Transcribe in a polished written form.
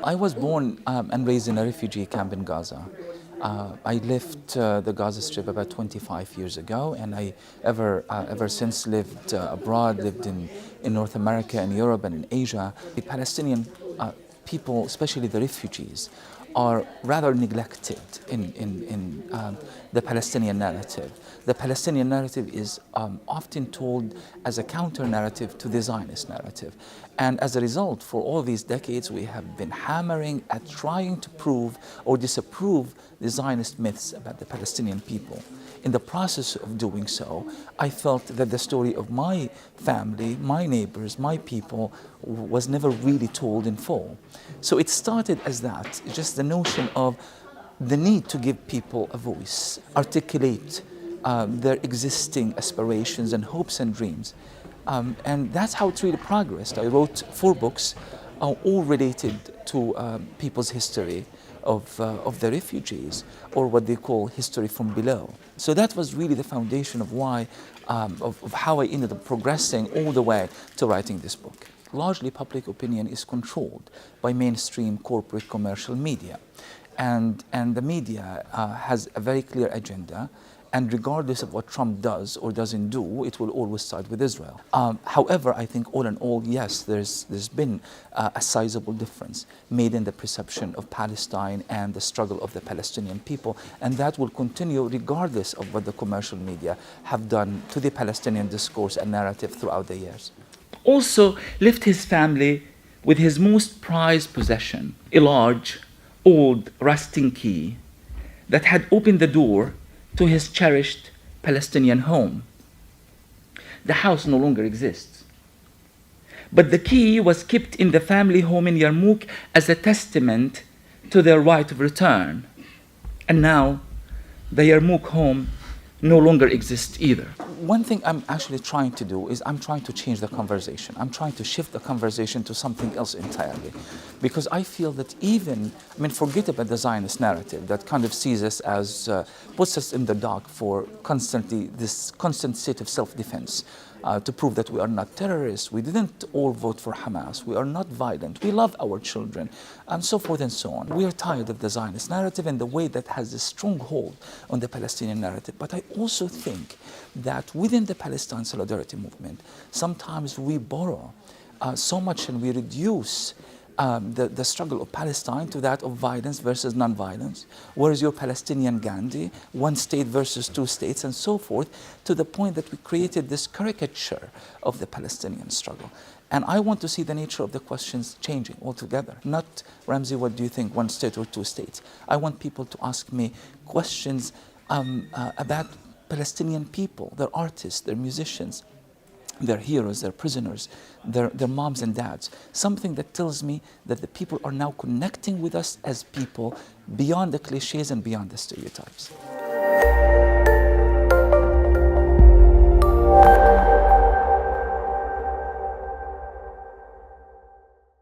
I was born and raised in a refugee camp in Gaza. I left the Gaza Strip about 25 years ago, and I ever since lived abroad, lived in North America and Europe and in Asia. The Palestinian people, especially the refugees, are rather neglected in the Palestinian narrative. The Palestinian narrative is often told as a counter-narrative to the Zionist narrative. And as a result, for all these decades, we have been hammering at trying to prove or disapprove the Zionist myths about the Palestinian people. In the process of doing so, I felt that the story of my family, my neighbors, my people was never really told in full. So it started as that, just the notion of the need to give people a voice, articulate their existing aspirations and hopes and dreams. And that's how it really progressed. I wrote 4 books, all related to people's history of the refugees, or what they call history from below. So that was really the foundation of why, of how I ended up progressing all the way to writing this book. Largely, public opinion is controlled by mainstream corporate commercial media. And the media has a very clear agenda, and regardless of what Trump does or doesn't do, it will always side with Israel. However, I think all in all, yes, there's been a sizable difference made in the perception of Palestine and the struggle of the Palestinian people, and that will continue regardless of what the commercial media have done to the Palestinian discourse and narrative throughout the years. Also left his family with his most prized possession, a large, old, rusting key that had opened the door to his cherished Palestinian home. The house no longer exists, but the key was kept in the family home in Yarmouk as a testament to their right of return. And now, the Yarmouk home no longer exists either. One thing I'm actually trying to do is I'm trying to change the conversation. I'm trying to shift the conversation to something else entirely. Because I feel that forget about the Zionist narrative that kind of sees us as, puts us in the dock for this constant state of self-defense. To prove that we are not terrorists, we didn't all vote for Hamas, we are not violent, we love our children, and so forth and so on. We are tired of the Zionist narrative and the way that has a strong hold on the Palestinian narrative. But I also think that within the Palestine solidarity movement, sometimes we borrow so much and we reduce the struggle of Palestine to that of violence versus non-violence. Where is your Palestinian Gandhi? 1 state versus 2 states, and so forth, to the point that we created this caricature of the Palestinian struggle. And I want to see the nature of the questions changing altogether. Not, Ramzy, what do you think, 1 state or 2 states? I want people to ask me questions about Palestinian people, their artists, their musicians, their heroes, their prisoners, their moms and dads. Something that tells me that the people are now connecting with us as people beyond the cliches and beyond the stereotypes.